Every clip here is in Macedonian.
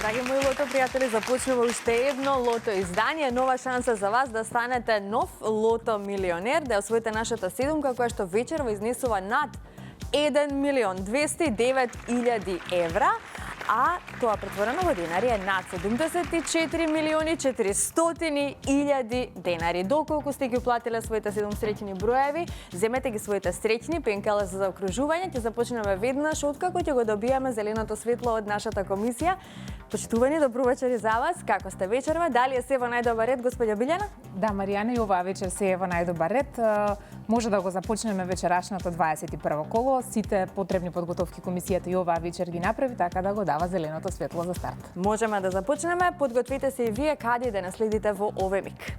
Драги мои лото пријатели, започнува уште едно лото издание, нова шанса за вас да станете нов лото милионер, да освоите нашата седумка која што вечерва изнесува над 1.209.000 евра, а тоа претворено во денари е над 74.400.000 денари. Доколку сте ги уплатиле своите 7 среќни броеви, земете ги своите среќни пенкала за заокружување, ќе започнеме веднаш откако ќе го добиеме зеленото светло од нашата комисија. Почитувани, добро вечер и за вас. Како сте вечерва? Дали е се во најдобар ред, господја Билјана? Да, Маријана, и оваа вечер се е во најдобар ред. Може да го започнеме вечерашното 21 коло. Сите потребни подготовки комисијата и оваа вечер ги направи, така да го дава зеленото светло за старт. Можеме да започнеме. Подготвите се и вие каде да наследите во овој миг.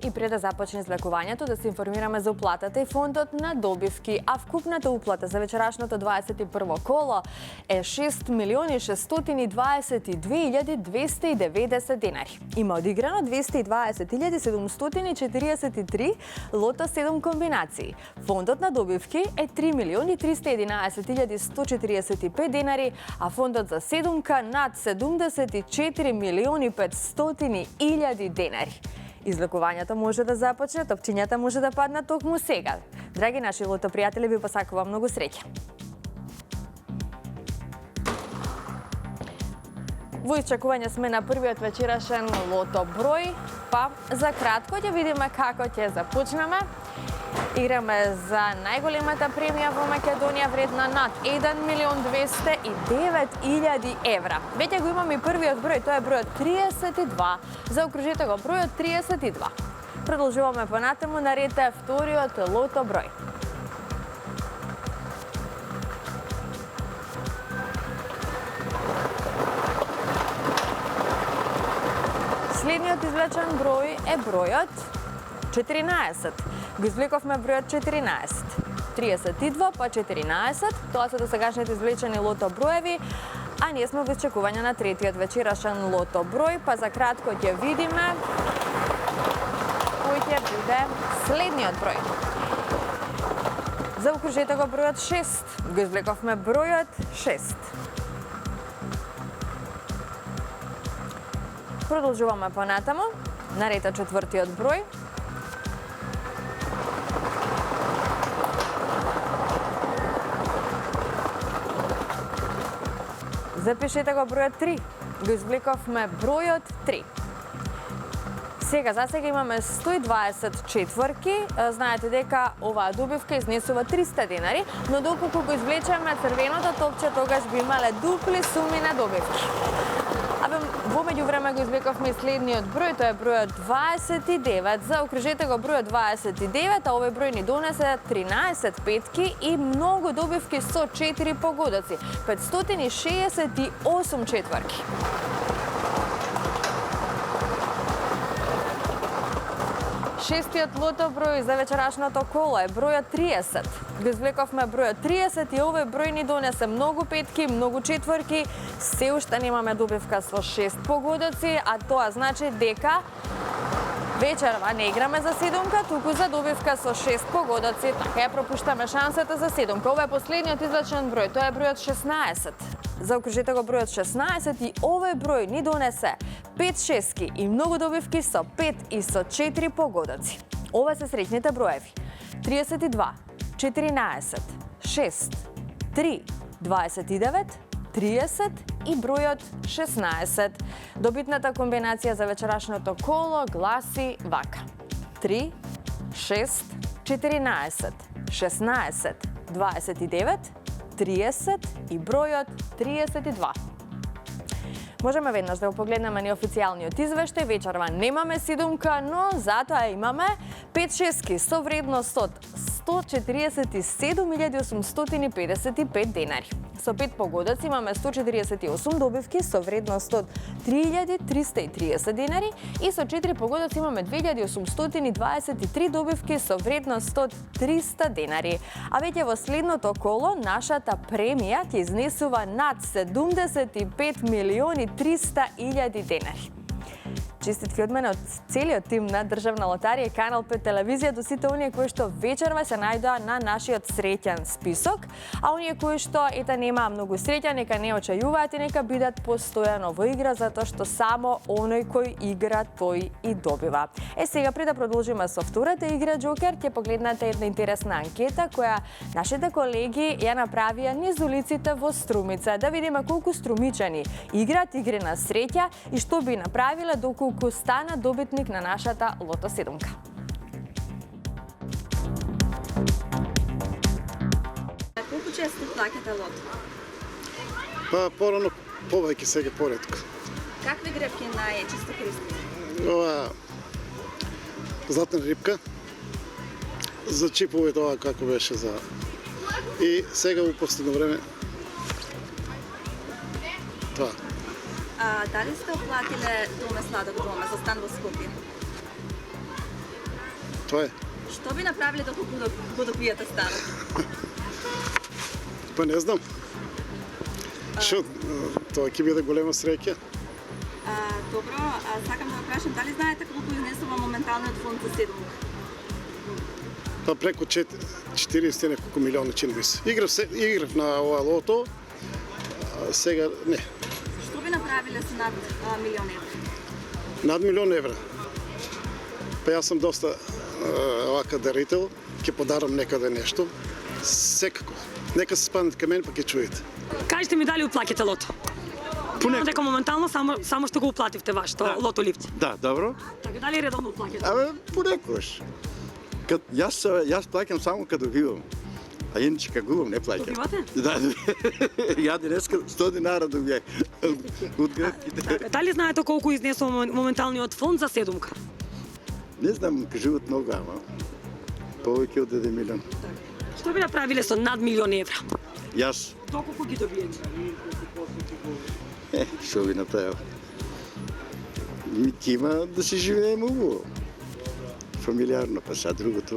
И пред да започне излекувањето, да се информираме за уплатата и фондот на добивки, а вкупната уплата за вечерашното 21 коло е 6.622.290 денари. Има одиграно 220.743 лото 7 комбинации. Фондот на добивки е 3.311.145 денари, а фондот за седумка над 74.500.000 денари. Излекувањето може да започне, топчињата може да паднат токму сега. Драги наши лото пријатели, ви посакувам многу среќа. Во исчекување сме на првиот вечерашен лото број, па за кратко ќе видиме како ќе започнеме. Играме за најголемата премија во Македонија вредна над 1.209.000 евра. Веќе го имаме и првиот број, тоа е бројот 32. Заокружете го бројот 32. Продолжуваме понатаму, на ред е вториот лото број. Следниот извлечен број е бројот 14. Го извлековме бројот 14. 32 па 14, тоа се досегашните извлечени лото броеви, а ние сме во исчекување на третиот вечерашен лото број, па за кратко ќе видиме кој ќе биде следниот број. Заокружете го бројот 6. Го извлековме бројот 6. Продолжуваме понатаму, на ред е четвртиот број. Запишете го бројот 3. Го извлековме бројот 3. Сега, за сега имаме 120 четврки. Знаете дека оваа добивка изнесува 300 денари, но доколку го извлечеме црвеното топче, тогаш би имале дупли суми на добивки. Во меѓувреме го извлековме и следниот број, тоа е бројот 29. Заокружете го бројот 29, а овој број ни донесе 13 петки и многу добивки со 4 погодоци. 568 четврки. Шестиот лото број за вечерашното коло е бројот 30. Го извлековме бројот 30 и овој број ни донесе многу петки, многу четврки. Се уште немаме добивка со 6 погодоци, а тоа значи дека вечерва не играме за седумка, туку за добивка со 6 погодоци. Така ја пропуштаме шансата за седумка. Ова е последниот извлечен број, тоа е бројот 16. Заокружете го бројот 16 и овој број ни донесе 5 шестки и многу добивки со 5 и со 4 погодоци. Ова се среќните броеви. 32, 14, 6, 3, 29, 30 и бројот 16. Добитната комбинација за вечерашното коло гласи вака. 3, 6, 14, 16, 29, 30 и бројот 32. Можеме веднаш да го погледнеме неофицијалниот извештај. Вечерва немаме седумка, но затоа имаме 5 шестки со вредност од 147.855 денари. Со 5 погодоци имаме 148 добивки со вредност од 3.330 денари и со 4 погодоци имаме 2.823 добивки со вредност од 300 денари. А веќе во следното коло нашата премија ќе изнесува над 75.300.000 денари. Честитки од мене од целиот тим на Државна лотарија и Канал 5 телевизија до сите оние кои што вечерва се најдоа на нашиот среќен список, а оние кои што нема многу среќа, нека не очајуваат и нека бидат постојано во игра, затоа што само оној кој игра тој и добива. Сега пред да продолжиме со втората игра Джокер, ќе погледнете една интересна анкета која нашите колеги ја направија низ улиците во Струмица, да видиме колку струмичани играат игри на среќа и што би направиле доколку стана добитник на нашата лото седумка. Колку често плаќате лото? Па порано повеќе, сега поретко. Какви гребки најчесто користите? Ова златна рибка, за чипове тоа како беше за... И сега во последно време тоа. Дали сте оплатиле доме сладок доме за стан во Скопје? Тоа е. Што би направиле доколку го добиете станот? Па не знам. Што тоа ќе биде голема среќа. Добро, сакам да прашам, дали знаете колку изнесува моменталниот фонд за седумка? Па преку 40 неколку милиони чини ми се. Играв на ова лото, сега не. Што би направиле со над милион евра? Над милион евра. Па јас сум доста овака дарител, ќе подарам некаде нешто. Секако. Нека се спаднат кај мен па ќе чуете. Кажете ми дали уплаќате лото? Понекогаш. Дека моментално само што го уплативте вашето лото ливче. Да, добро. Така дали редовно уплаќате? Абе, понекогаш. Јас плаќам само кога добивам. А иначе кога губам не плаќам. Добивате? Да. Ја денеска 100 динара добијах од гребките. Дали знаете колку изнесува моменталниот фонд за седумка? Не знам, кажуват многу, ама повеќе од 1 милион. Што би направиле со над милион евра? Јас, Доколку ги добиете? што би направил? Ќе има да се живееме убаво. Фамилиарно, па са другото.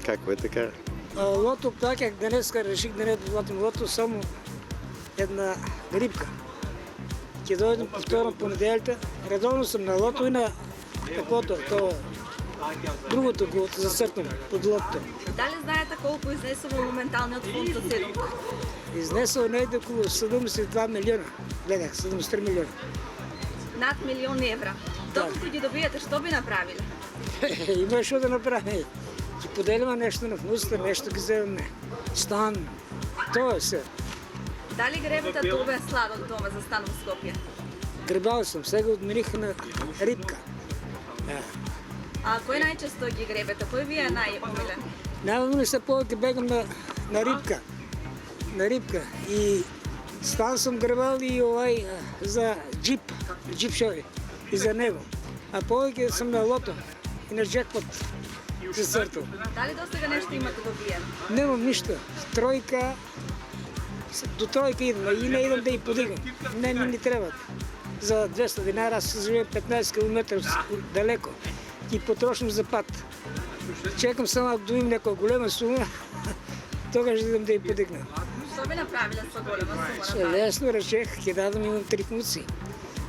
Како е така? Лото плаќах денеска, реших да не платим лото, само една рибка. Ќе дојдем повторно понеделјка, редовно сум на лото и на такото, тоа другото го зацртам под лото. Дали знаете колку изнесува моменталниот фонд за седумка? Изнесува најде околу 72 милиона. Гледах, 73 милиона. Над милион евра. Доколку ги добиете, што би направиле? Има што да направи. Ќе поделиме нешто на внуците, нешто ги земеме. Стан, тоа е се. Дали гребете добе сладок доме за стан во Скопје? Гребал сум, сега одмених на рибка. Кој најчесто ги гребете? Кој ви е најомилен? Најмилен се повеќе бегам на рибка. На рибка. И стан сум гребал и за джип шови. И за него. А повеќе сум на лото и на джекпот се цртал. Дали до сега нешто имате добиено? Немам ништо. Тројка, до тројка идам, и не идам да ја подигам. Не ми ни требат. За 200 динара, аз живеем 15 км далеко. И потрошам за пат. Чекам само ако доим некоја голема сума, тогаш идам да ја подигнам. Што би направиле со голема сума на Лесно речех, ќе дадам, имам 3 внуци.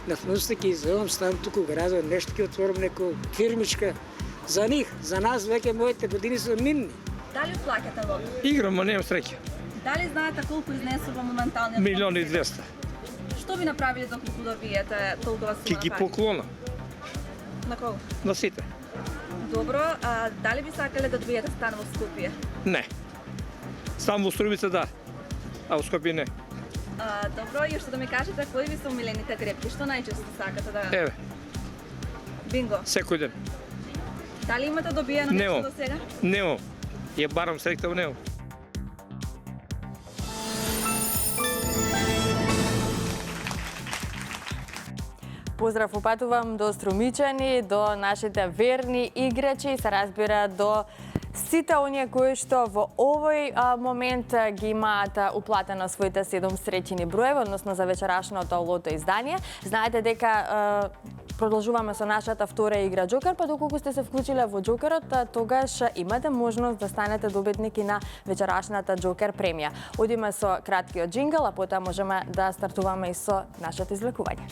На внуците ќе изземам, ставам туку града, нешто ќе отворам некоја фирмичка. За них, за нас веќе моите години се минни. Дали уплаќате лото? Играм, а немам среќа. Дали знаете колку изнесува моменталниот Милион и 200. Што би направиле доколку добиете толкова сума? Ќе ги поклона На кого? на сите. Добро, дали би сакале да добиете стан во Скопје? Не. Само во Струмица да, а во Скопје не. Добро, и што да ми кажете, кои ви се омилените гребки? Што најчесто сакате да... Еве, Бинго. секој ден. Дали имате добиено Немам. нешто до сега? Немам. Ја барам среќа во него. Поздрав упатувам до струмичани, до нашите верни играчи, се разбира до сите оние кои што во овој момент ги имаат уплатено своите 7 среќени броеви, односно за вечерашното лото издание. Знаете дека продолжуваме со нашата втора игра Джокер, па доколку сте се вклучиле во Джокерот, тогаш имате можност да станете добитники на вечерашната Джокер премија. Одиме со краткиот джингл, а потоа можеме да стартуваме и со нашето извлекување.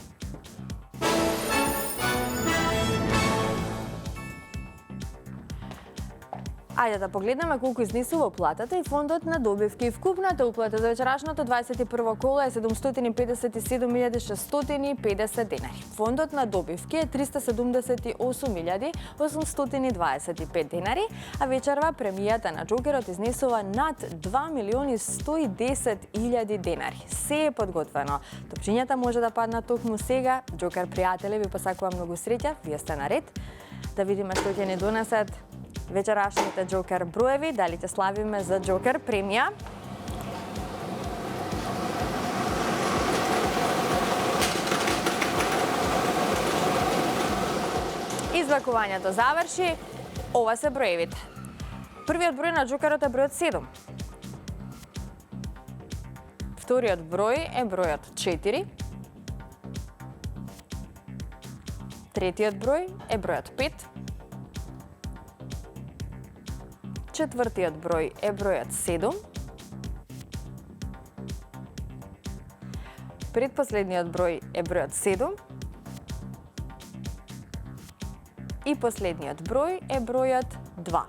Ајде да погледнеме колку изнесува платата и фондот на добивки. Вкупната уплата за вечерашното 21 коло е 757.650 денари. Фондот на добивки е 378.825 денари, а вечерва премијата на Джокерот изнесува над 2.110.000 денари. Се е подготвено. Топчињата може да паднат токму сега. Джокер пријатели ви посакува многу среќа. Вие сте наред. Да видиме што ќе ни донесат вечерашните Джокер броеви, дали ќе славиме за Джокер премија. Извакувањето заврши. Ова се броевите. Првиот број на Джокерот е бројот 7. Вториот број е бројот 4. Третиот број е бројот 5. Четвртиот број е бројот 7. Предпоследниот број е бројот 7. И последниот број е бројот 2.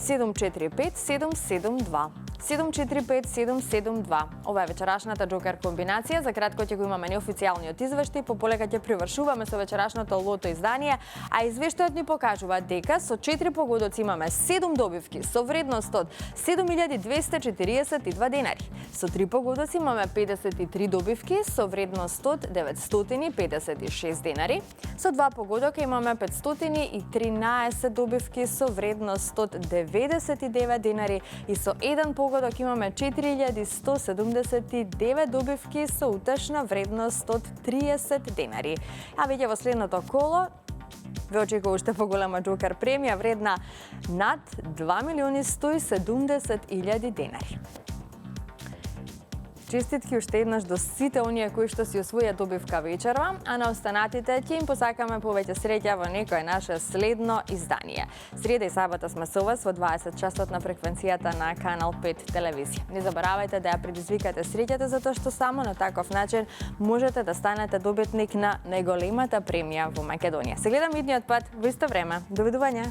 745-772. 745-772. Ова е вечерашната Джокер комбинација. За кратко ќе го имаме неофицијалниот извештај, пополека ќе привршуваме со вечерашното лото издание, а извештајот ни покажува дека со 4 погодоци имаме 7 добивки со вредност од 7.242 денари. Со 3 погодоци имаме 53 добивки со вредност од 956 денари. Со 2 погодока имаме 513 добивки со вредност од 99 денари и со 1 погодок имаме 4179 добивки со утешна вредност од 30 денари. А веќе во следното коло ве очекува уште поголема Джокер премија вредна над 2.170.000 денари. Честитки уште еднаш до сите оние кои што си освоја добивка вечерва, а на останатите ќе им посакаме повеќе среќа во некое наше следно издание. Среда и сабота сме со вас во 20 часот на фреквенцијата на Канал 5 телевизија. Не заборавајте да ја предизвикате среќата затоа што само на таков начин можете да станете добитник на најголемата премија во Македонија. Се гледам идниот пат во исто време. Довидување.